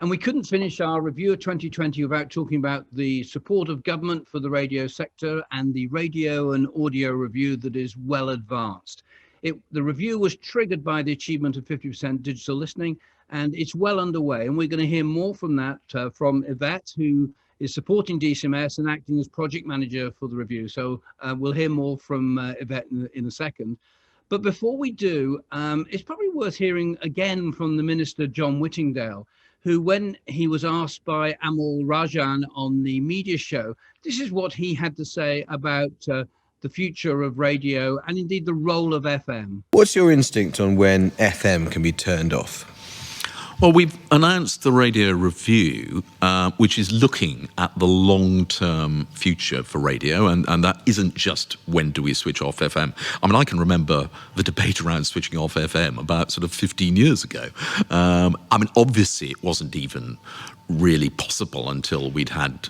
And we couldn't finish our review of 2020 without talking about the support of government for the radio sector and the radio and audio review that is well advanced. The review was triggered by the achievement of 50% digital listening, and it's well underway. And we're going to hear more from that from Yvette, who is supporting DCMS and acting as project manager for the review. So we'll hear more from Yvette in a second. But before we do, it's probably worth hearing again from the Minister, John Whittingdale, who, when he was asked by Amal Rajan on the media show, this is what he had to say about the future of radio and indeed the role of FM. What's your instinct on when FM can be turned off? Well, we've announced the radio review, which is looking at the long-term future for radio, and that isn't just when do we switch off FM. I mean, I can remember the debate around switching off FM about sort of 15 years ago. I mean, obviously, it wasn't even really possible until we'd had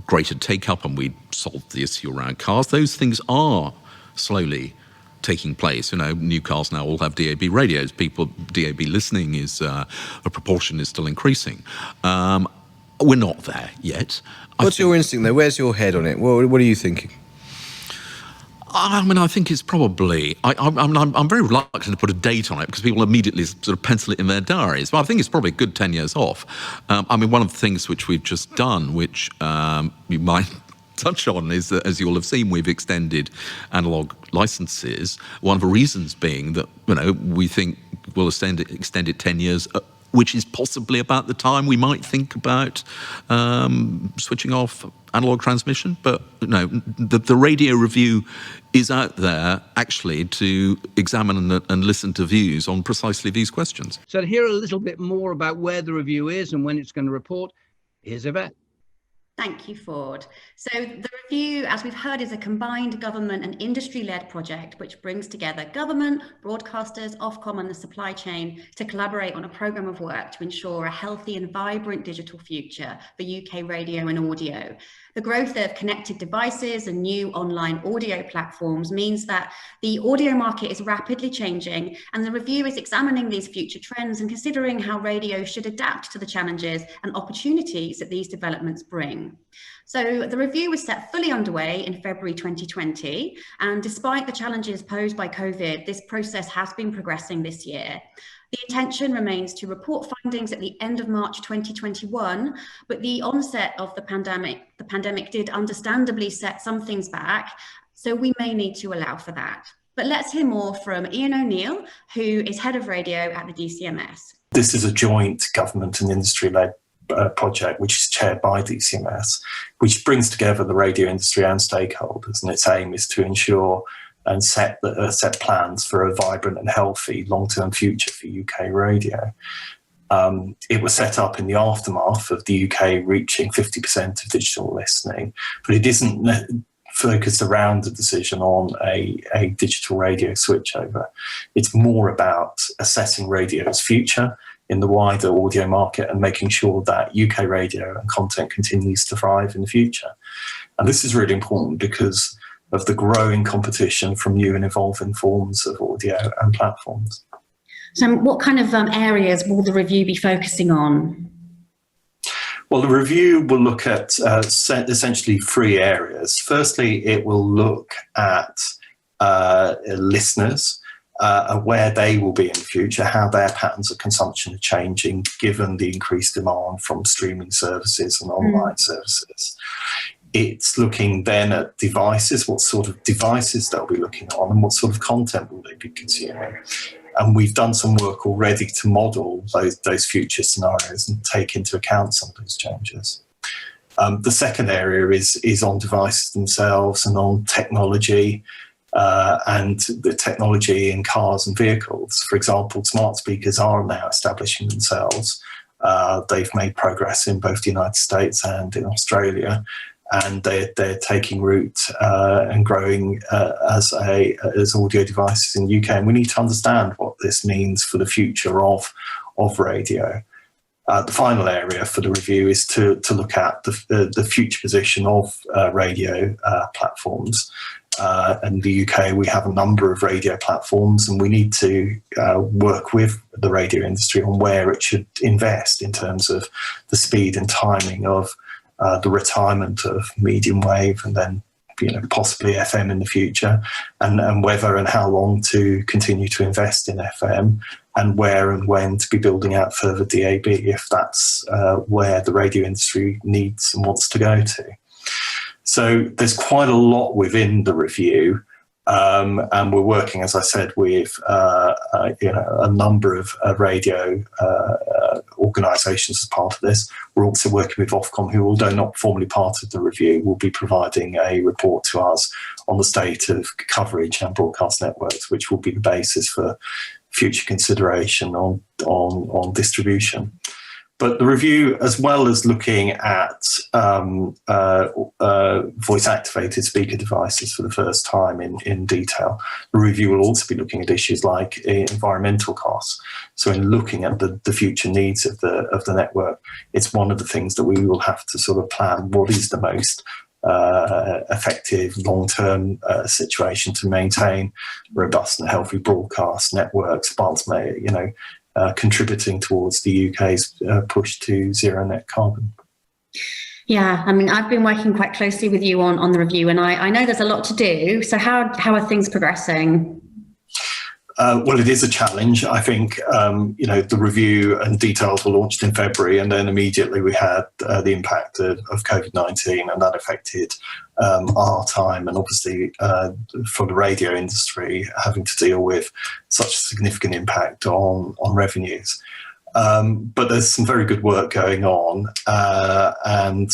greater take-up and we'd solved the issue around cars. Those things are slowly taking place. You know, new cars now all have DAB radios. DAB listening is a proportion is still increasing. We're not there yet. What's your instinct though? Where's your head on it? What are you thinking? I mean, I think it's probably. I'm very reluctant to put a date on it because people immediately sort of pencil it in their diaries. But I think it's probably a good 10 years off. I mean, one of the things which we've just done, which you might touch on, is that, as you all have seen, we've extended analog licenses. One of the reasons being that, you know, we think we'll extend it 10 years, which is possibly about the time we might think about switching off analog transmission. But you know, the radio review is out there actually to examine and listen to views on precisely these questions. So to hear a little bit more about where the review is and when it's going to report, here's Yvette. Thank you, Ford. So the review, as we've heard, is a combined government and industry-led project which brings together government, broadcasters, Ofcom and the supply chain to collaborate on a programme of work to ensure a healthy and vibrant digital future for UK radio and audio. The growth of connected devices and new online audio platforms means that the audio market is rapidly changing, and the review is examining these future trends and considering how radio should adapt to the challenges and opportunities that these developments bring. So the review was set fully underway in February 2020, and despite the challenges posed by COVID, this process has been progressing this year. The intention remains to report findings at the end of March 2021, but the onset of the pandemic did understandably set some things back, so we may need to allow for that. But let's hear more from Ian O'Neill, who is head of radio at the DCMS. This is a joint government and industry-led project which is chaired by DCMS, which brings together the radio industry and stakeholders, and its aim is to ensure and set plans for a vibrant and healthy long-term future for UK radio. It was set up in the aftermath of the UK reaching 50% of digital listening, but it isn't focused around the decision on a digital radio switchover. It's more about assessing radio's future in the wider audio market and making sure that UK radio and content continues to thrive in the future. And this is really important because of the growing competition from new and evolving forms of audio and platforms. So what kind of areas will the review be focusing on? Well, the review will look at essentially three areas. Firstly, it will look at listeners, where they will be in the future, how their patterns of consumption are changing given the increased demand from streaming services and online services. It's looking then at devices, what sort of devices they'll be looking on and what sort of content will they be consuming. And we've done some work already to model those future scenarios and take into account some of those changes. The second area is on devices themselves and on technology, and the technology in cars and vehicles. For example, smart speakers are now establishing themselves. They've made progress in both the United States and in Australia, and they're taking root and growing as audio devices in the UK. And we need to understand what this means for the future of radio. The final area for the review is to look at the future position of radio platforms In the UK, we have a number of radio platforms, and we need to work with the radio industry on where it should invest in terms of the speed and timing of the retirement of medium wave and then possibly FM in the future, and whether and how long to continue to invest in FM, and where and when to be building out further DAB if that's where the radio industry needs and wants to go to. So there's quite a lot within the review, and we're working, as I said, with a number of radio organisations as part of this. We're also working with Ofcom, who, although not formally part of the review, will be providing a report to us on the state of coverage and broadcast networks, which will be the basis for future consideration on distribution. But the review, as well as looking at voice-activated speaker devices for the first time in detail, the review will also be looking at issues like environmental costs. So in looking at the future needs of the network, it's one of the things that we will have to sort of plan what is the most effective long-term situation to maintain robust and healthy broadcast networks, whilst contributing towards the UK's push to zero net carbon. Yeah, I mean, I've been working quite closely with you on the review, and I know there's a lot to do. So how are things progressing? Well, it is a challenge. I think, the review and details were launched in February, and then immediately we had the impact of COVID-19, and that affected our time, and obviously for the radio industry, having to deal with such a significant impact on revenues. But there's some very good work going on, and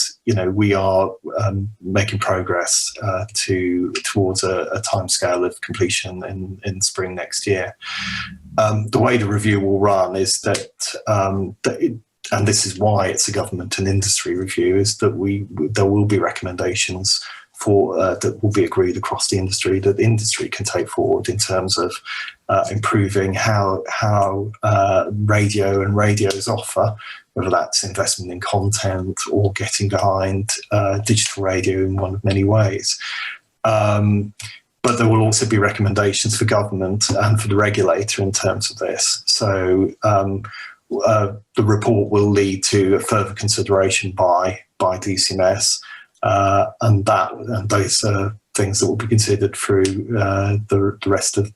we are making progress towards a timescale of completion in spring next year. The way the review will run is that, and this is why it's a government and industry review, is that there will be recommendations that will be agreed across the industry that the industry can take forward in terms of improving how radio and radios offer, whether that's investment in content or getting behind digital radio in one of many ways. But there will also be recommendations for government and for the regulator in terms of this. So the report will lead to a further consideration by DCMS. And those are things that will be considered through the rest of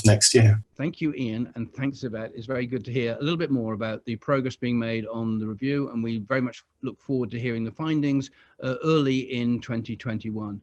next year. Thank you, Ian, and thanks, Yvette. It's very good to hear a little bit more about the progress being made on the review, and we very much look forward to hearing the findings early in 2021.